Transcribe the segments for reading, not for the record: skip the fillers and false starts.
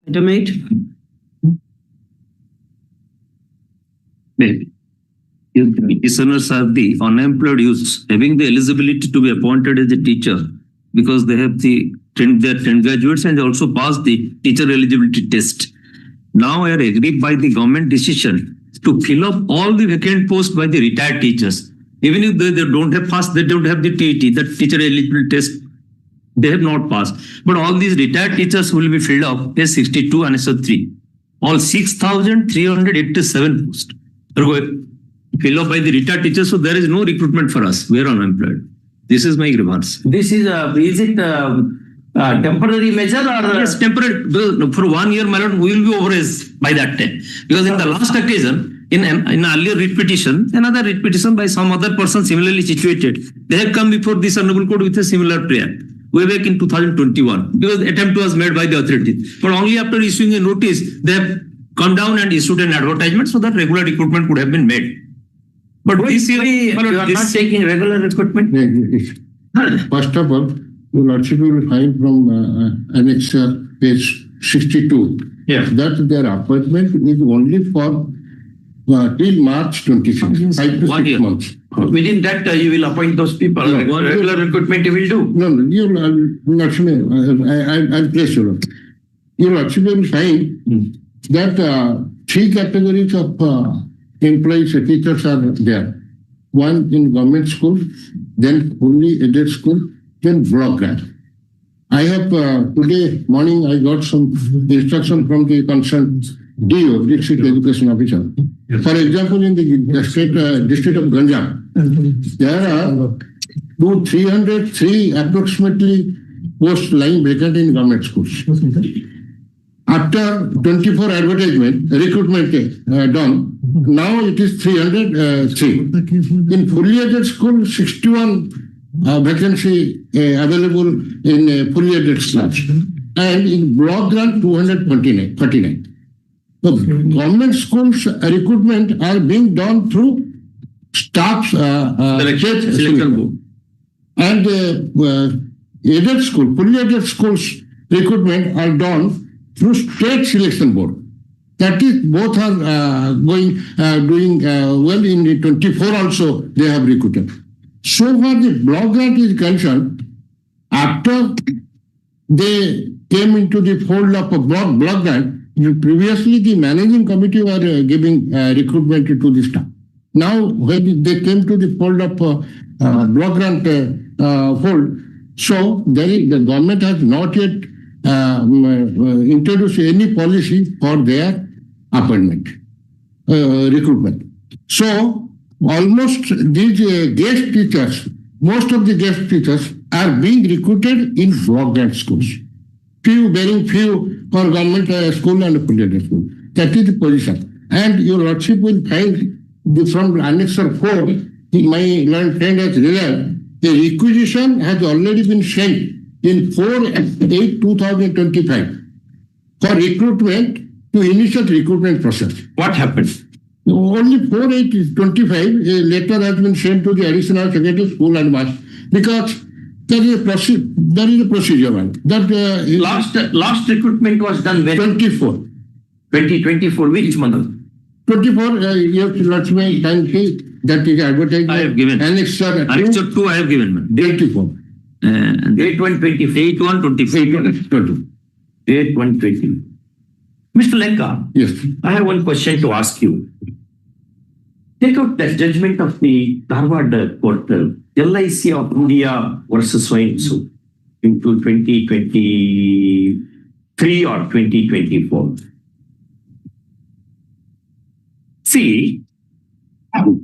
Item 8. If the petitioners are the unemployed youths having the eligibility to be appointed as a teacher because they have their 10 graduates and also passed the teacher eligibility test. Now I are agreed by the government decision to fill up all the vacant posts by the retired teachers. Even if they don't have passed, they don't have the TET, that teacher eligibility test, they have not passed. But all these retired teachers will be filled up as 62 and S3. All 6,387 posts are going fill up by the retired teachers. So there is no recruitment for us. We are unemployed. This is my remarks. This is it temporary measure or? Yes, temporary. For 1 year, my lord, we will be over by that time. Because in the last occasion, in earlier writ petition, another writ petition by some other person similarly situated, they have come before this honorable court with a similar prayer way back in 2021 because attempt was made by the authorities. But only after issuing a notice, they have come down and issued an advertisement so that regular recruitment could have been made. But this year, you are not taking regular recruitment? First of all, your lordship will find from annexure page 62 that their appointment is only for till March 26, 5 to 6 months. Within that, you will appoint those people. No, regular recruitment you will do. No, you lordship, I'll place your lordship. Your lordship will find that 3 categories of employees, teachers are there. One in government school, then fully aided school, then block grant. I have today morning I got some instruction from the concerned DO, District Education Officer. For example, in the state district of Ganjam, there are 303 approximately posts lying vacant in government schools. After 24 advertisement, recruitment done, now it is 303. In fully aided school, 61 vacancy available in fully aided schools. And in block grant, 249. So government schools recruitment are being done through staff selection board. And aided school, fully aided schools recruitment are done through state selection board. That is, both are doing well in the 24 also they have recruited. So far the block grant is concerned, after they came into the fold of a block grant, previously the managing committee were giving recruitment to the staff. Now when they came to the fold of block grant fold, so the government has not yet introduced any policy for their appointment, recruitment. So almost these guest teachers, most of the guest teachers are being recruited in block grant schools. Few for government school and affiliated school. That is the position. And your lordship will find from annexure 4, my learned friend has realized the requisition has already been sent in 4/8/2025 for recruitment to initiate recruitment process. What happened? Only 4/8/25 a letter has been sent to the additional secretary school and mass because there is a procedure. That last recruitment was done when? 24. 2024, which month? 24, you have to let me time that is advertised. I have given. Annexure 2 I have given. 24. Date 125. 8/1/25. Date 120. Mr. Lenka, Yes. I have one question to ask you. Take out the judgment of the Dharwad court, LIC of India versus so into 2023 or 2024. See,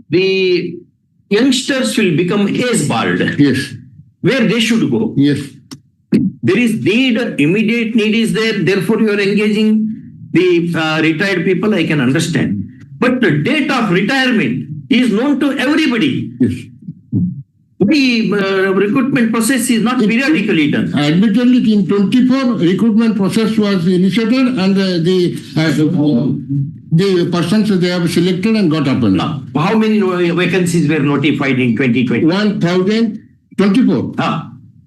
the youngsters will become age-barred. Yes. Where they should go. Yes. There is need, immediate need is there, therefore you are engaging the retired people, I can understand. But the date of retirement is known to everybody. Yes. The recruitment process is not periodically done. Admittedly, in 24, recruitment process was initiated and the persons they have selected and got appointed. Now, how many vacancies were notified in 2020? 1,024.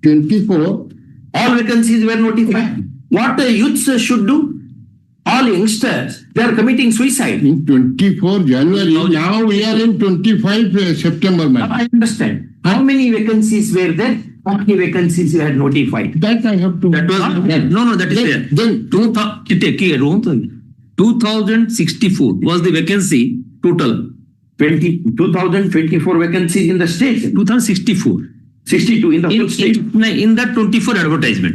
24. All vacancies were notified. What the youths should do? all youngsters, they are committing suicide. In 24 January, now we are in 25 September, madam. I understand. How many vacancies were there? How many vacancies you had notified? That I have to. That was no, that is there. Then 2064 was the vacancy total. 2024 vacancies in the state. 2064. 62 in the whole state. In that 24 advertisement.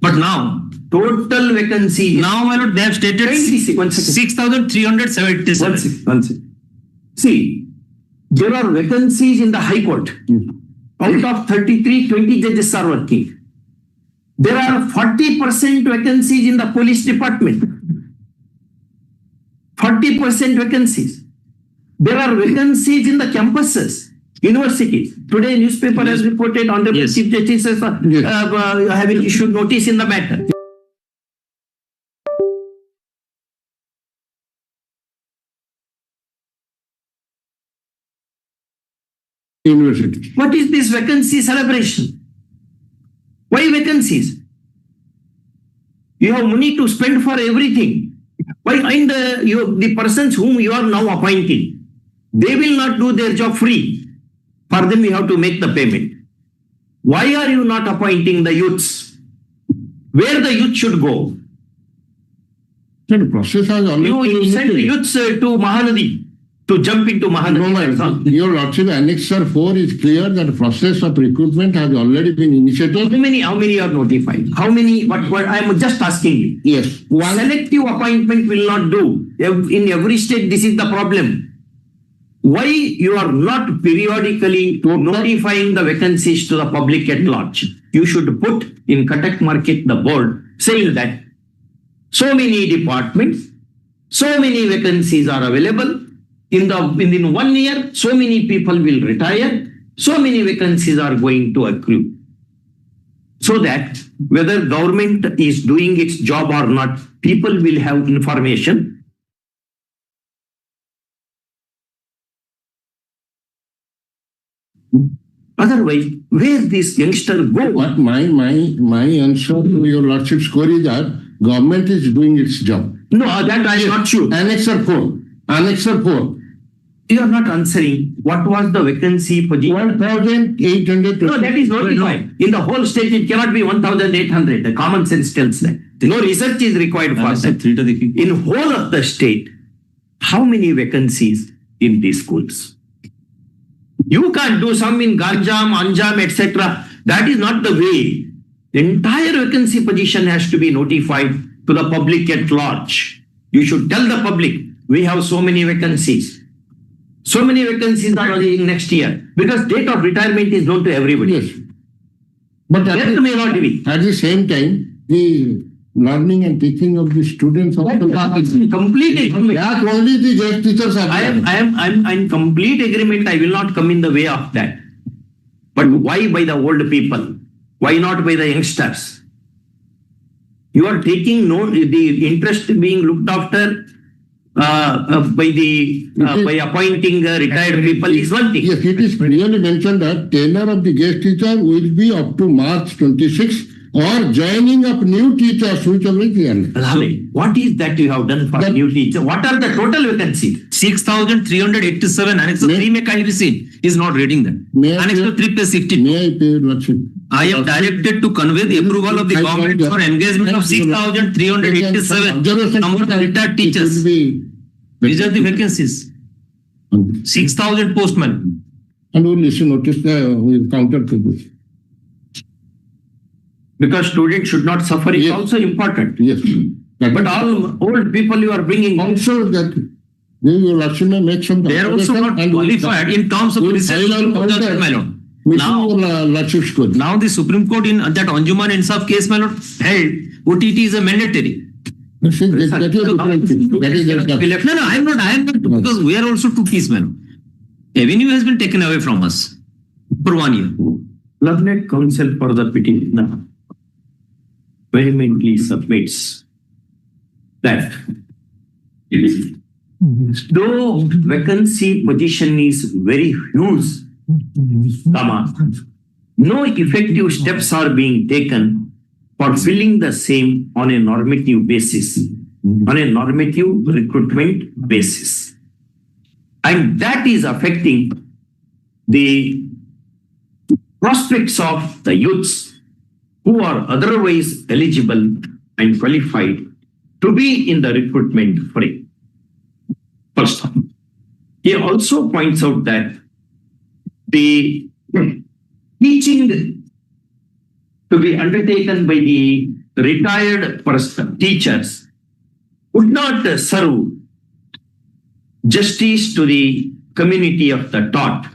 But now, Total vacancies. now my lord, they have stated 6,377. One second. See, there are vacancies in the High Court. Out of 33, 20 judges are working. There are 40% vacancies in the police department. 40% vacancies. There are vacancies in the campuses, universities. Today, newspaper has reported on the Yes. Chief Justice having issued notice in the matter. University. What is this vacancy celebration? Why vacancies? You have money to spend for everything. Why? And the persons whom you are now appointing, they will not do their job free. For them, you have to make the payment. Why are you not appointing the youths? Where the youth should go? The process has already You send youths to Mahanadi to jump into No, Mahanadi. madam. Your Lordship, Annexure 4 is clear that the process of recruitment has already been initiated. How many are notified? How many? What I am just asking you. Yes. One, Selective appointment will not do. In every state, this is the problem. Why you are not periodically notifying the vacancies to the public at large? You should put in Katak Market the board saying that so many departments, so many vacancies are available. In 1 year, so many people will retire. So many vacancies are going to accrue. So that whether government is doing its job or not, people will have information. Otherwise, where this youngster go? what my answer to your Lordship's query is that government is doing its job. No, that I am not sure. Annexure 4. Annexure 4. You are not answering what was the vacancy position. 1,800. No, that is notified. In the whole state, it cannot be 1,800. The common sense tells that. No research is required for that. In whole of the state, how many vacancies in these schools? You can't do some in Ganjam, Anjam, etc. That is not the way. The entire vacancy position has to be notified to the public at large. You should tell the public, we have so many vacancies. So many vacancies are in next year. Because date of retirement is known to everybody. Yes. But at Dept may not be. the same time, the learning and teaching of the students also. Complete agreement. That only the guest teachers are. I am in complete agreement. I will not come in the way of that. But why by the old people? Why not by the youngsters? You are taking the interest being looked after by appointing retired people is one thing. Yes, it is clearly mentioned that tenure of the guest teacher will be up to March 26 or joining up new teachers which are very clear. What is that you have done for new teachers? What are the total vacancies? 6,387 Annexure 3 में कहीं भी seen is not reading that. Annexure 3 पे 60. May I pay your Lordship? I am directed to convey the approval of the government for engagement of 6,387 number of retired teachers. These are the vacancies. 6,000 postmen. And we'll issue notice, we'll counter to this. Because students should not suffer is also important. Yes. But all old people you are bringing Also that they will actually make some. They are also not qualified in terms of research. Now the Supreme Court in that Anjuman Insaf case, my lord, held OTT is a mandatory. That is different thing. That is No, I am not, because we are also two keys, man. Avenue has been taken away from us for 1 year. Learned counsel for the petitioner vehemently submits that though vacancy position is very huge, no effective steps are being taken for filling the same on a normative basis. on a normative recruitment basis. And that is affecting the prospects of the youths who are otherwise eligible and qualified to be in the recruitment frame. First off, he also points out that the teaching to be undertaken by the retired teachers would not serve justice to the community of the taught.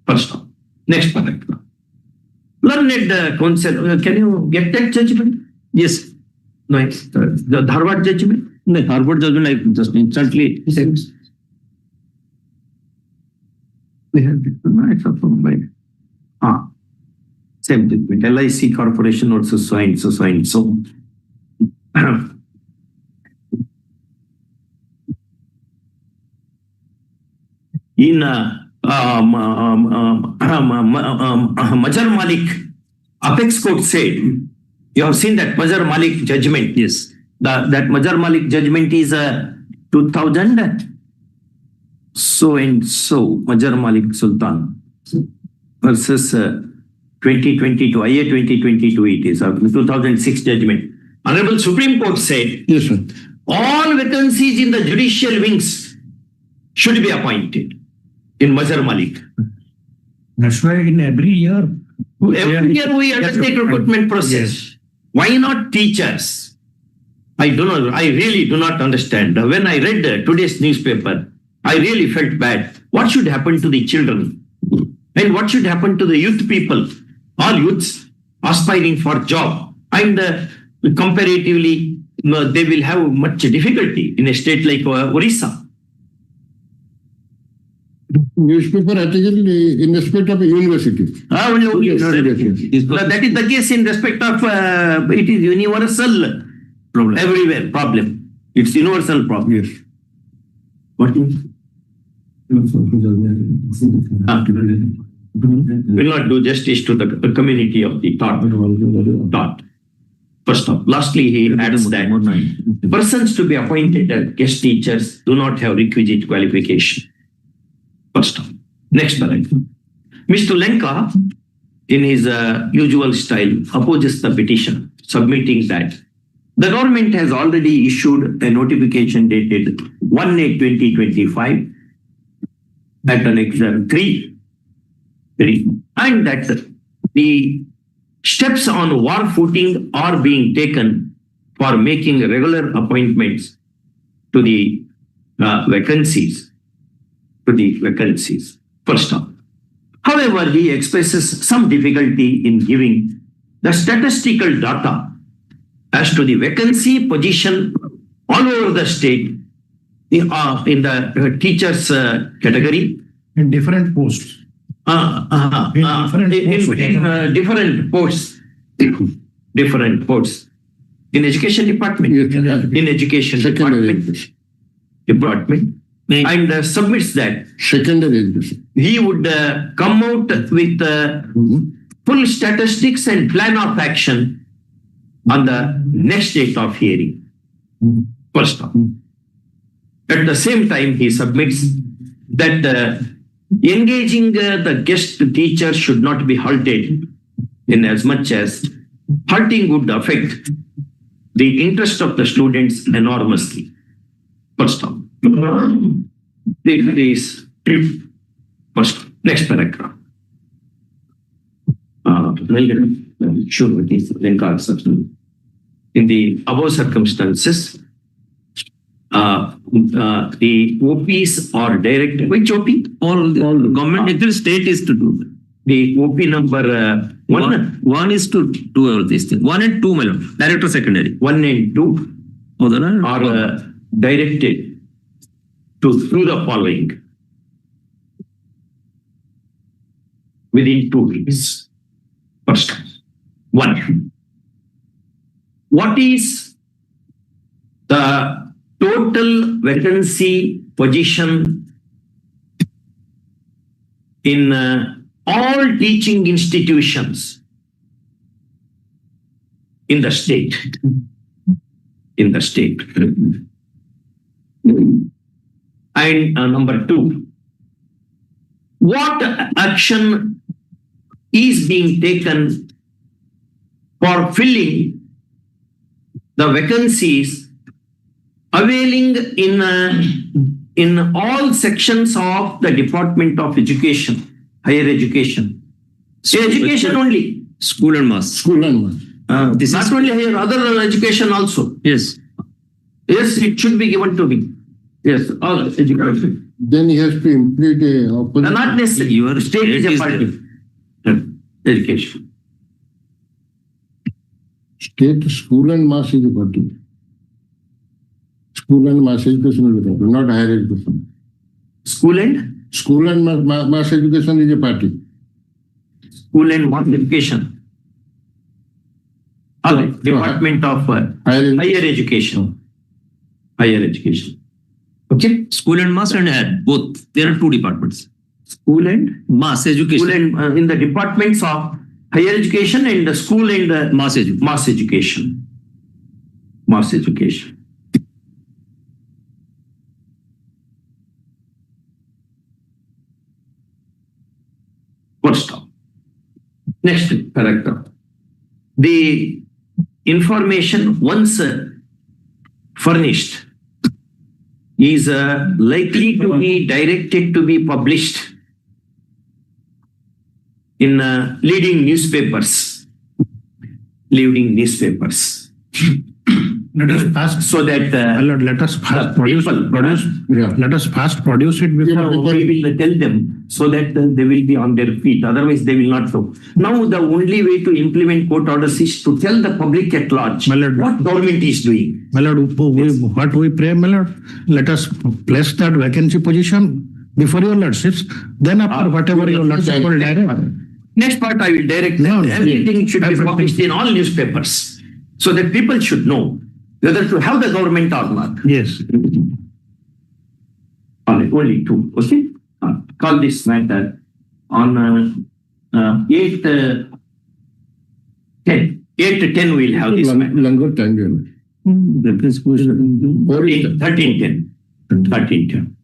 First off. Next paragraph. Learned counsel, can you get that judgment? Yes. No, it's the Harvard judgment. The Harvard judgment, I just instantly. We have same judgment. LIC Corporation also so and so, so and so. In Mazhar Malik, Apex Court said, you have seen that Mazhar Malik judgment. Yes. That Mazhar Malik judgment is 2000 so and so, Mazhar Malik Sultan versus 2022, IA 2022 it is, 2006 judgment. Honorable Supreme Court said, Yes, sir. all vacancies in the judicial wings should be appointed in Mazhar Malik. That's why in every year. Every year we undertake recruitment process. Yes. Why not teachers? I really do not understand. When I read today's newspaper, I really felt bad. What should happen to the children? And what should happen to the youth people? All youths aspiring for job. And comparatively, they will have much difficulty in a state like Odisha. Newspaper article in respect of a university. That is the case in respect of it is universal problem. Everywhere problem. It's universal problem. Yes. What is? Will not do justice to the community of the thought. First off, lastly, he adds that persons to be appointed as guest teachers do not have requisite qualification. First off. Next paragraph. Mr. Lenka, in his usual style, opposes the petition, submitting that the government has already issued a notification dated 1/8/2025 at Annex 3, and that the steps on war footing are being taken for making regular appointments to the vacancies. First off. However, he expresses some difficulty in giving the statistical data as to the vacancy position all over the state in the teachers category. In different posts. Different posts. Different posts. In education department. Yes. In education department. And submits that Secondary education. he would come out with full statistics and plan of action on the next date of hearing. First off. At the same time, he submits that engaging the guest teacher should not be halted in as much as halting would affect the interest of the students enormously. First off. This first, next paragraph. Sure, it is in the above circumstances, the OPs are directed. Which OP? All the government, actually state is to do that. The OP number One is to do all these things. 1 and 2, my lord. Director secondary. 1 and 2 are directed to do the following within 2 weeks. First, 1. What is the total vacancy position in all teaching institutions in the state? in the state. And number two, what action is being taken for filling the vacancies availing in all sections of the Department of Education, higher education. Education only. School and mass. School and mass. Not only higher, other education also. Yes. Yes, it should be given to me. Yes, all education. Then he has to implement a opposition. Not necessarily. Your State is a is party. Education. State, school and mass is a party. School and mass education is a party, not higher education. School and? School and mass education is a party. School and mass education. Department of higher education. Higher education. Okay. School and mass and ad, both. There are two departments. School and? Mass education. School and in the departments of higher education and the school and Mass education. mass education. Mass education. First stop. Next paragraph. The information once furnished is likely to be directed to be published in leading newspapers. Leading newspapers. Let us fast. So that Let us fast produce. Yeah. Let us fast produce it before. we will tell them so that they will be on their feet. Otherwise, they will not know. Now, the only way to implement court orders is to tell the public at large My lord. what government is doing. My lord, what we pray, my lord, let us place that vacancy position before your lordships. Then after whatever your lordship will direct. Next part, I will direct that No, everything should be everything. published in all newspapers so that people should know whether to have the government or not. Yes. Only two. Okay. Call this matter on 8/10. 8/10 we'll have this matter. Longer time. 13/10. 13/10.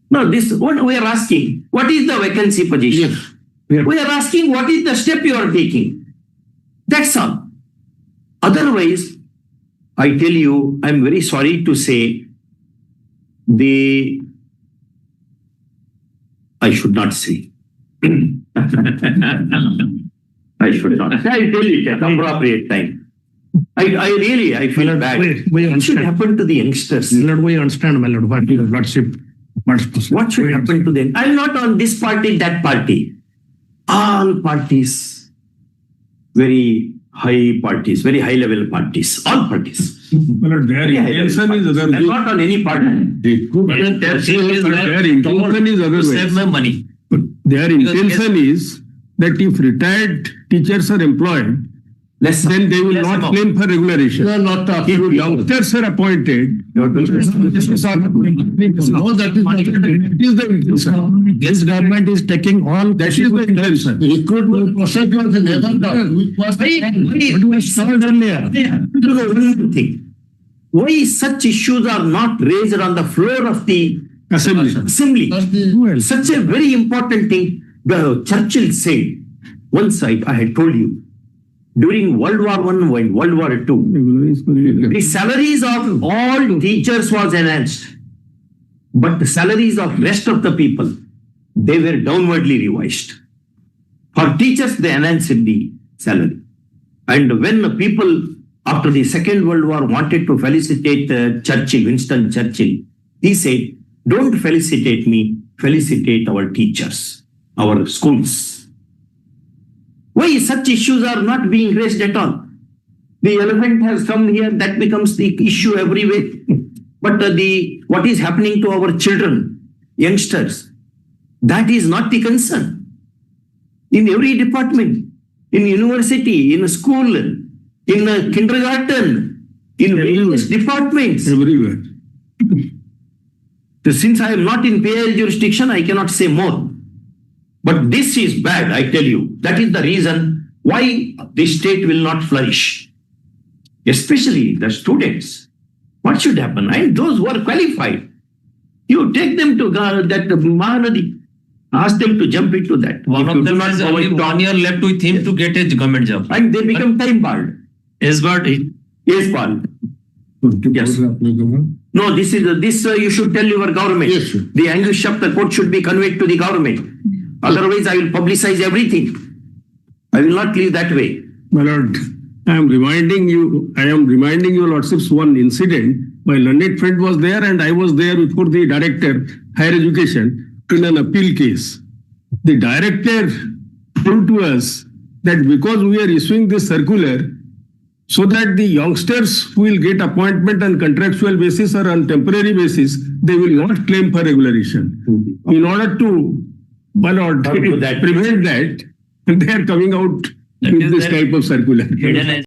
No, this what we are asking. What is the vacancy position? Yes. We are asking what is the step you are taking. That's all. Otherwise, I tell you, I'm very sorry to say, I should not say. I should not. I tell you at appropriate time. I feel bad. We What should understand. happen to the youngsters? My lord, we understand, my lord, what your lordship wants. What should happen to them? I'm not on this party, that party. All parties, very high parties, very high level parties, all parties. Well, their Very high level intention is parties. other I'm not on any party. Their intention is other Save my money. Their intention is that if retired teachers are employed, Less, then they will less not amount. claim for regulation. You are not If absolutely. youngsters are appointed, No, that is not. it is the intention. This government is taking all. That is the intention. Recruitment process was never done. Which was What we said earlier. Look at one thing. Why such issues are not raised on the floor of the Assembly. assembly? Who else? Such a very important thing. The Churchill said, once I had told you, during World War I and World War II, the salaries of all teachers was enhanced, but the salaries of rest of the people, they were downwardly revised. For teachers, they enhanced the salary. And when the people after the Second World War wanted to felicitate Churchill, Winston Churchill, he said, don't felicitate me, felicitate our teachers, our schools. Why such issues are not being raised at all? The elephant has come here, that becomes the issue everywhere. But what is happening to our children, youngsters, that is not the concern. In every department, in university, in school, in kindergarten, in various departments. Everywhere. Since I am not in PIL jurisdiction, I cannot say more. But this is bad, I tell you. That is the reason why this state will not flourish. especially the students. What should happen? And those who are qualified, you take them to that Mahanadi, ask them to jump into that. One If of you do them not has provide only top- 1 year left with him to get a government job. and they become time barred. Yes, but Yes, Paul. Yes. No, this you should tell your government. Yes, sir. The anguish of the court should be conveyed to the government. Otherwise, I will publicize everything. I will not leave that way. My lord, I am reminding you, lordships, one incident. My learned friend was there and I was there before the director, higher education, in an appeal case. The director told to us that because we are issuing this circular, so that the youngsters who will get appointment on contractual basis or on temporary basis, they will not claim for regularization. In order to, my lord, Come to that. prevent that, they are coming out with this type of circular. hidden